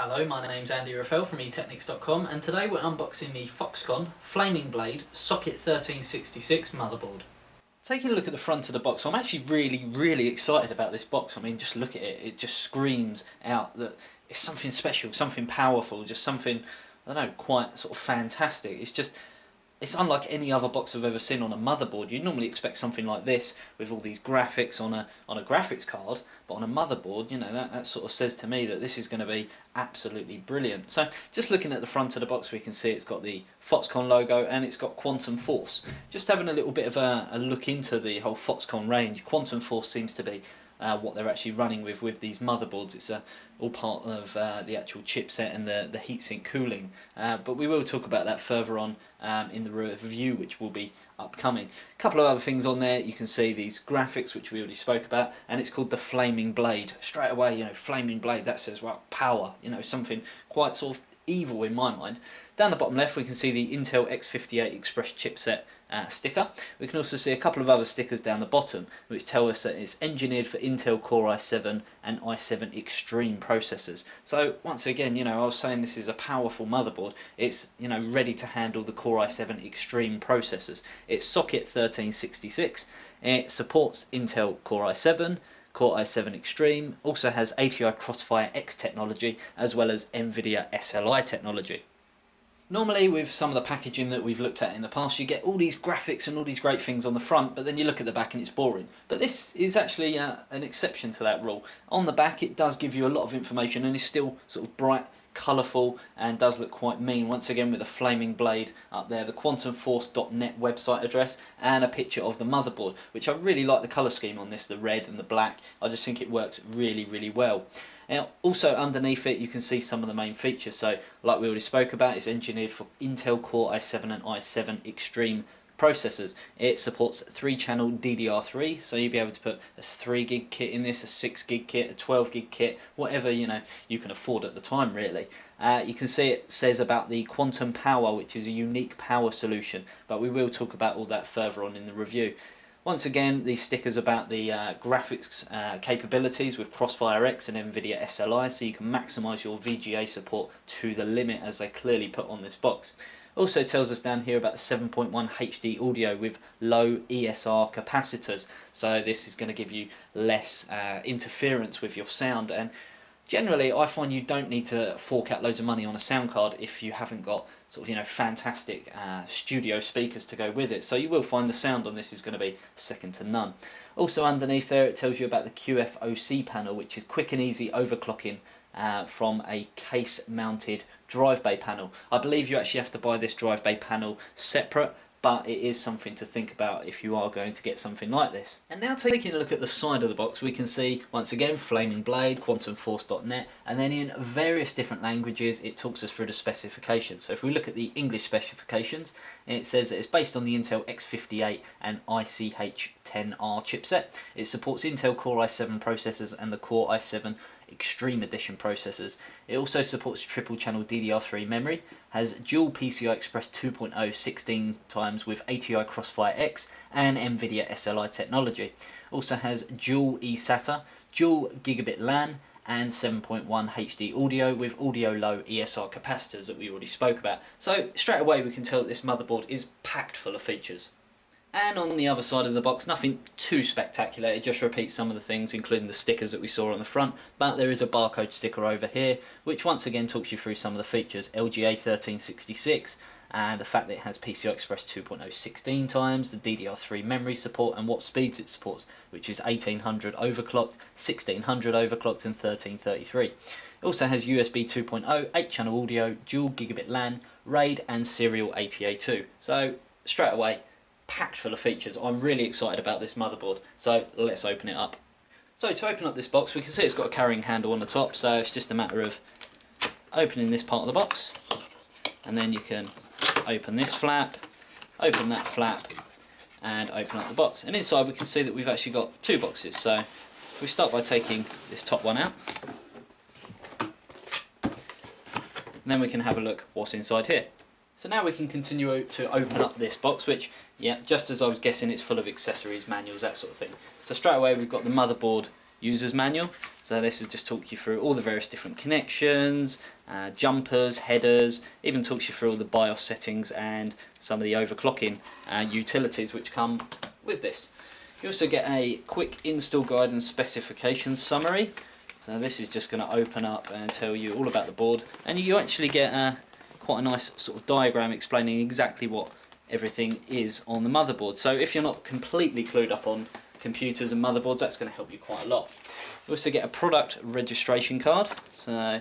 Hello, my name's Andy Raffel from eTechnics.com, and today we're unboxing the Foxconn FlamingBlade Socket 1366 motherboard. Taking a look at the front of the box, I'm actually really excited about this box. I mean, just look at it, it just screams out that it's something special, something powerful, just something, I don't know, quite sort of fantastic. It's unlike any other box I've ever seen on a motherboard. You'd normally expect something like this with all these graphics on a graphics card, but on a motherboard, you know, that sort of says to me that this is going to be absolutely brilliant. So just looking at the front of the box, we can see it's got the Foxconn logo and it's got Quantum Force. Just having a little bit of a look into the whole Foxconn range, Quantum Force seems to be what they're actually running with these motherboards. It's all part of the actual chipset and the heatsink cooling, but we will talk about that further on in the review, which will be upcoming. A couple of other things on there, you can see these graphics which we already spoke about, and it's called the FlamingBlade. Straight away, you know, FlamingBlade, that says, well, power, you know, something quite sort of evil in my mind. Down the bottom left we can see the Intel X58 Express chipset sticker. We can also see a couple of other stickers down the bottom which tell us that it's engineered for Intel Core i7 and i7 Extreme processors. So once again, you know, I was saying this is a powerful motherboard. It's, you know, ready to handle the Core i7 Extreme processors. It's Socket 1366. It supports Intel Core i7, Core i7 Extreme, also has ATI Crossfire X technology as well as NVIDIA SLI technology. Normally with some of the packaging that we've looked at in the past, you get all these graphics and all these great things on the front, but then you look at the back and it's boring. But this is actually an exception to that rule. On the back it does give you a lot of information and is still sort of bright, colourful, and does look quite mean. Once again with a FlamingBlade up there, the quantumforce.net website address, and a picture of the motherboard, which I really like the colour scheme on this, the red and the black. I just think it works really well. Now also underneath it you can see some of the main features. So like we already spoke about, it's engineered for Intel Core i7 and i7 Extreme processors. It supports 3-channel DDR3, so you'll be able to put a 3 gig kit in this, a 6 gig kit, a 12 gig kit, whatever, you know, you can afford at the time really. You can see it says about the Quantum Power, which is a unique power solution, but we will talk about all that further on in the review. Once again, these stickers about the graphics capabilities with Crossfire X and NVIDIA SLI, so you can maximise your VGA support to the limit, as they clearly put on this box. Also tells us down here about the 7.1 HD audio with low ESR capacitors, so this is going to give you less interference with your sound. And generally I find you don't need to fork out loads of money on a sound card if you haven't got sort of, you know, fantastic studio speakers to go with it, so you will find the sound on this is going to be second to none. Also underneath there it tells you about the QFOC panel, which is quick and easy overclocking from a case mounted drive bay panel. I believe you actually have to buy this drive bay panel separate, but it is something to think about if you are going to get something like this. And now taking a look at the side of the box, we can see once again FlamingBlade, quantumforce.net, and then in various different languages it talks us through the specifications. So if we look at the English specifications, it says that it's based on the Intel X58 and ICH10R chipset. It supports Intel Core i7 processors and the Core i7 Extreme Edition processors. It also supports triple channel DDR3 memory, has dual PCI Express 2.0 16 times with ATI Crossfire X and NVIDIA SLI technology. Also has dual eSATA, dual gigabit LAN, and 7.1 HD audio with audio low ESR capacitors that we already spoke about. So straight away we can tell that this motherboard is packed full of features. And on the other side of the box, nothing too spectacular, it just repeats some of the things, including the stickers that we saw on the front, but there is a barcode sticker over here which once again talks you through some of the features. LGA 1366, and the fact that it has PCI Express 2.0 16 times, the DDR3 memory support and what speeds it supports, which is 1800 overclocked, 1600 overclocked and 1333. It also has USB 2.0, 8-channel audio, dual gigabit LAN, RAID and serial ATA2. So straight away, packed full of features. I'm really excited about this motherboard, so let's open it up. So to open up this box, we can see it's got a carrying handle on the top, so it's just a matter of opening this part of the box, and then you can open this flap, open that flap, and open up the box. And inside we can see that we've actually got two boxes. So if we start by taking this top one out, and then we can have a look what's inside here. So now we can continue to open up this box, which, yeah, just as I was guessing, it's full of accessories, manuals, that sort of thing. So straight away we've got the motherboard user's manual. So this will just talk you through all the various different connections, jumpers, headers, even talks you through all the BIOS settings and some of the overclocking utilities which come with this. You also get a quick install guide and specifications summary. So this is just going to open up and tell you all about the board, and you actually get quite a nice sort of diagram explaining exactly what everything is on the motherboard. So if you're not completely clued up on computers and motherboards, that's going to help you quite a lot. You also get a product registration card. So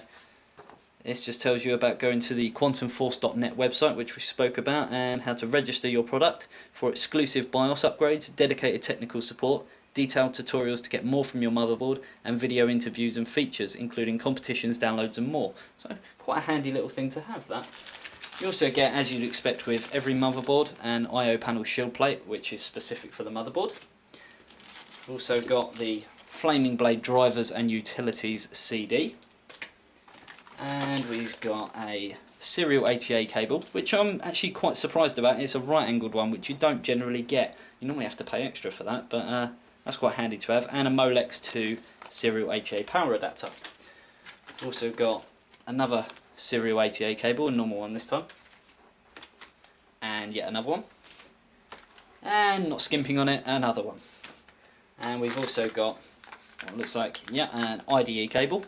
this just tells you about going to the quantumforce.net website, which we spoke about, and how to register your product for exclusive BIOS upgrades, dedicated technical support, detailed tutorials to get more from your motherboard, and video interviews and features, including competitions, downloads and more. So quite a handy little thing to have, that. You also get, as you'd expect with every motherboard, an I/O panel shield plate, which is specific for the motherboard. We've also got the FlamingBlade drivers and utilities CD. And we've got a serial ATA cable, which I'm actually quite surprised about. It's a right angled one, which you don't generally get. You normally have to pay extra for that, but that's quite handy to have. And a Molex 2 serial ATA power adapter. We've also got another serial ATA cable, a normal one this time. And yet another one. And not skimping on it, another one. And we've also got what looks like, yeah, an IDE cable,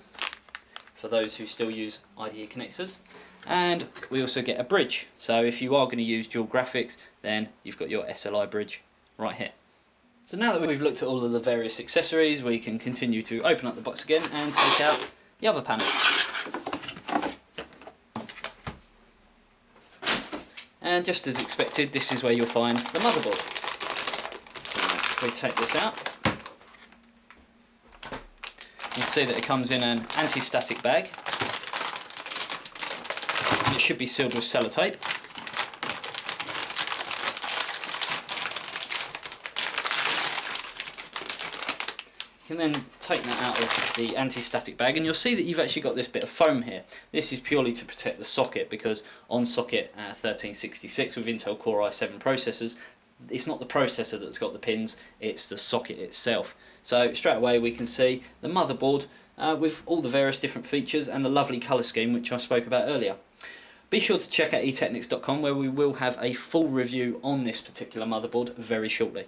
for those who still use IDE connectors. And we also get a bridge, so if you are going to use dual graphics, then you've got your SLI bridge right here. So now that we've looked at all of the various accessories, we can continue to open up the box again and take out the other panels. And just as expected, this is where you'll find the motherboard. So if we take this out, you can see that it comes in an anti-static bag. It should be sealed with sellotape. You can then take that out of the anti-static bag, and you'll see that you've actually got this bit of foam here. This is purely to protect the socket, because on socket 1366 with Intel Core i7 processors, it's not the processor that's got the pins, it's the socket itself. So straight away we can see the motherboard with all the various different features and the lovely colour scheme which I spoke about earlier. Be sure to check out etechnics.com, where we will have a full review on this particular motherboard very shortly.